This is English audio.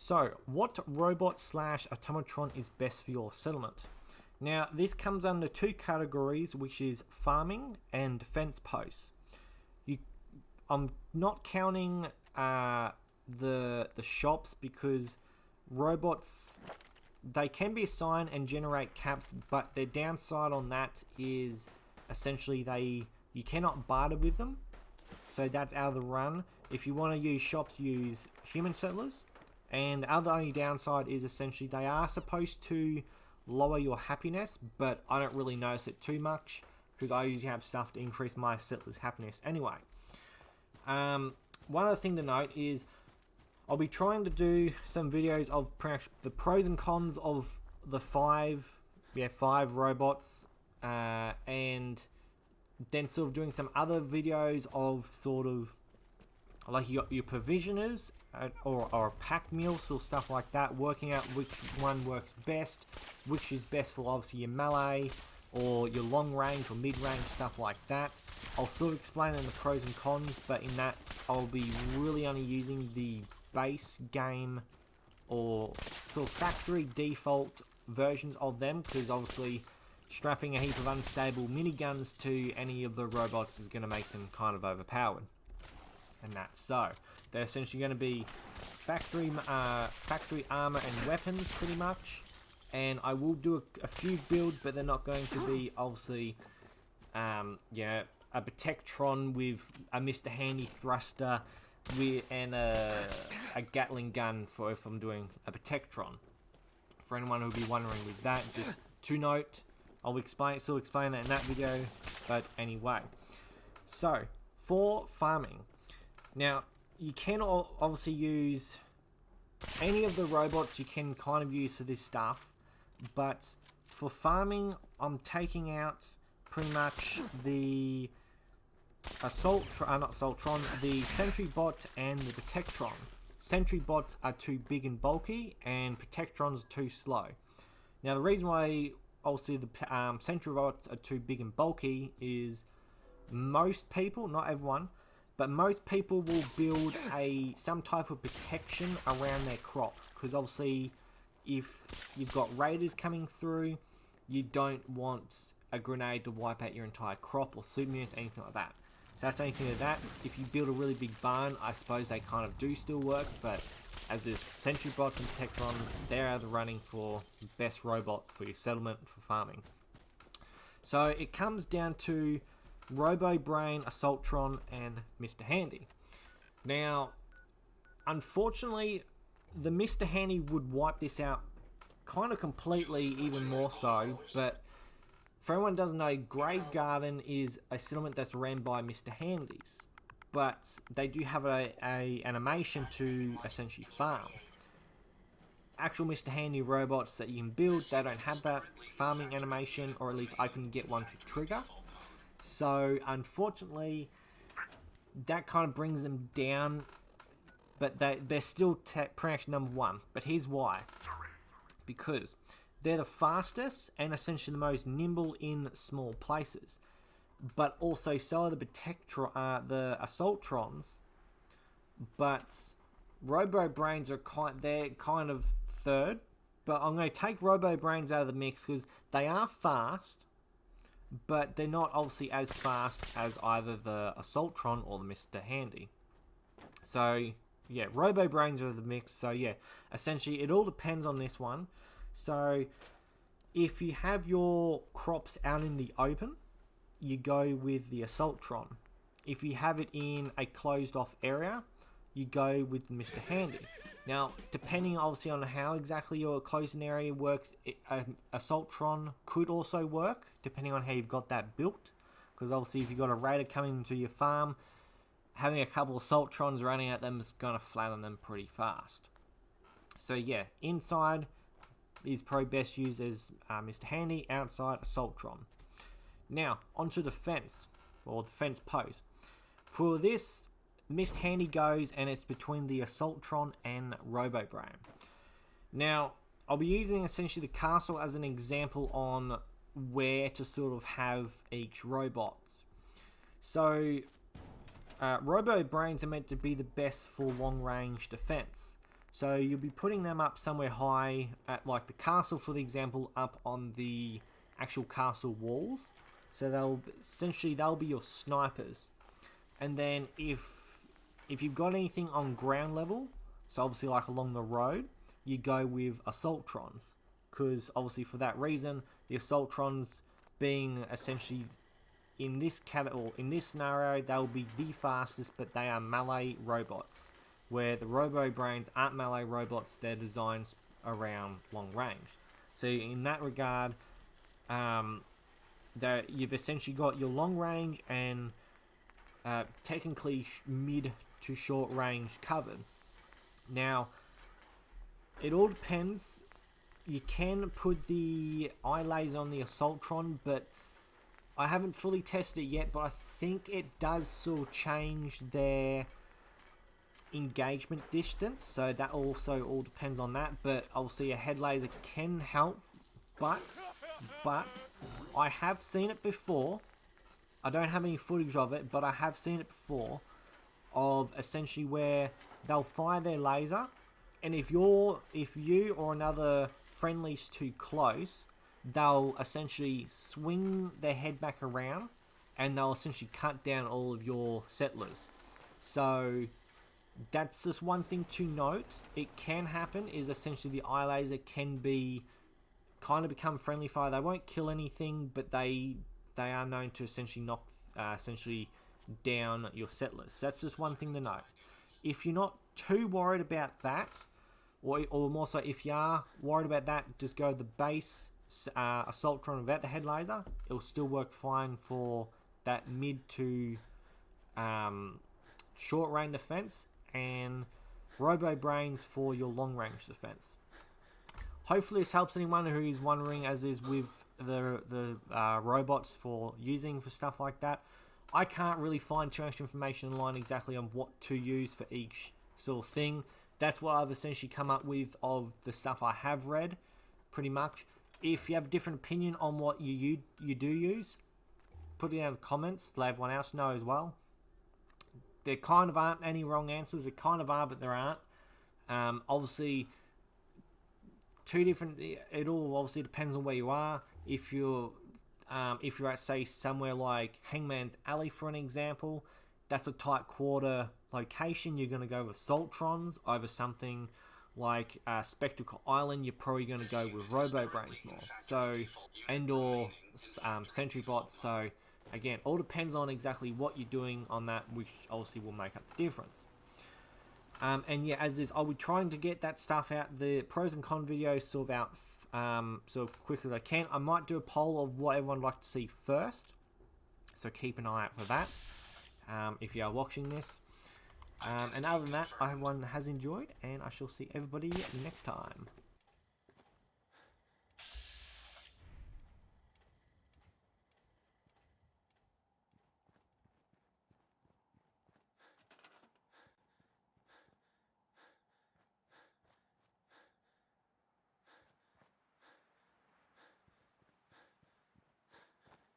So, what robot slash automatron is best for your settlement? Now, this comes under two categories, which is farming and defense posts. I'm not counting the shops, because robots, they can be assigned and generate caps, but their downside on that is essentially you cannot barter with them, so that's out of the run. If you want to use shops, use human settlers. And the other only downside is essentially they are supposed to lower your happiness, but I don't really notice it too much because I usually have stuff to increase my settlers' happiness anyway. One other thing to note is I'll be trying to do some videos of the pros and cons of the five robots, and then sort of doing some other videos of sort of like your provisioners or pack meals or stuff like that, working out which one works best, which is best for obviously your melee or your long range or mid range, stuff like that. I'll sort of explain in the pros and cons, but in that I'll be really only using the base game or sort of factory default versions of them, because obviously strapping a heap of unstable miniguns to any of the robots is going to make them kind of overpowered. And that's so they're essentially going to be factory armor and weapons pretty much, and I will do a few builds, but they're not going to be obviously a Protectron with a Mr. Handy thruster and a Gatling gun for if I'm doing a Protectron. For anyone who'll be wondering with that, just to note, I'll explain that in that video. But anyway, so for farming. Now, you can obviously use any of the robots you can kind of use for this stuff, but for farming, I'm taking out pretty much the the Sentry Bot and the Protectron. Sentry Bots are too big and bulky, and Protectrons are too slow. Now, the reason why obviously the Sentry Bots are too big and bulky is most people, not everyone, but most people will build some type of protection around their crop, because obviously if you've got raiders coming through, you don't want a grenade to wipe out your entire crop or super units, anything like that. So that's the only thing with that. If you build a really big barn, I suppose they kind of do still work, but as there's Sentry Bots and Protectrons, they're out of the running for best robot for your settlement for farming. So it comes down to RoboBrain, Assaultron, and Mr. Handy. Now, unfortunately, the Mr. Handy would wipe this out kind of completely, even more so, but for anyone who doesn't know, Grave Garden is a settlement that's ran by Mr. Handys, but they do have a animation to essentially farm. Actual Mr. Handy robots that you can build, they don't have that farming animation, or at least I couldn't get one to trigger. So, unfortunately, that kind of brings them down, but they're still pretty much number one. But here's why. Because they're the fastest and essentially the most nimble in small places. But also, so are the Assaultrons. But RoboBrains they're kind of third. But I'm going to take RoboBrains out of the mix because they are fast, but they're not obviously as fast as either the Assaultron or the Mr. Handy. So, yeah, RoboBrains are the mix. So, yeah, essentially it all depends on this one. So, if you have your crops out in the open, you go with the Assaultron. If you have it in a closed off area, you go with the Mr. Handy. Now, depending obviously on how exactly your closed area works, Assaultron could also work, depending on how you've got that built. Because obviously if you've got a raider coming into your farm, having a couple of Assaultrons running at them is going to flatten them pretty fast. So yeah, inside is probably best used as Mr. Handy, outside Assaultron. Now, onto the fence, or the fence post. For this, Mr. Handy goes, and it's between the Assaultron and RoboBrain. Now, I'll be using essentially the castle as an example on where to sort of have each robot. So, RoboBrains are meant to be the best for long-range defense. So you'll be putting them up somewhere high at like the castle, for the example, up on the actual castle walls. So they'll be your snipers. And then if you've got anything on ground level, so obviously like along the road, you go with assaultrons, because obviously for that reason, the assaultrons being essentially in this scenario, they'll be the fastest, but they are melee robots, where the Robo Brains aren't melee robots, they're designed around long range. So in that regard, you've essentially got your long range and technically mid to short range covered. Now, it all depends. You can put the eye laser on the Assaultron, but I haven't fully tested it yet, but I think it does sort of change their engagement distance, so that also all depends on that. But obviously a head laser can help, but I have seen it before. I don't have any footage of it, but I have seen it before, of essentially where they'll fire their laser, and if you or another friendly's too close, they'll essentially swing their head back around and they'll essentially cut down all of your settlers. So that's just one thing to note. It can happen, is essentially the eye laser can be kind of become friendly fire. They won't kill anything, but they are known to essentially knock down your settlers. So that's just one thing to note. If you're not too worried about that, or more so if you are worried about that, just go the base Assaultron without the head laser. It'll still work fine for that mid to short range defense, and Robo Brains for your long range defense. Hopefully this helps anyone who is wondering, as is with the robots for using for stuff like that. I can't really find too much information online exactly on what to use for each sort of thing. That's what I've essentially come up with of the stuff I have read, pretty much. If you have a different opinion on what you do use, put it in the comments, let everyone else know as well. There kind of aren't any wrong answers. There kind of are, but there aren't. Obviously, it all obviously depends on where you are. If you're at, say, somewhere like Hangman's Alley, for an example, that's a tight quarter location. You're going to go with Assaultrons over something like Spectacle Island. You're probably going to go with Robo Brains more. So, and/or Sentry Bots. So, again, all depends on exactly what you're doing on that, which obviously will make up the difference. And yeah, as is, I'll be trying to get that stuff out, the pros and cons videos sort of out sort of quick as I can. I might do a poll of what everyone would like to see first, so keep an eye out for that if you are watching this. And other than that, I hope everyone has enjoyed, and I shall see everybody next time.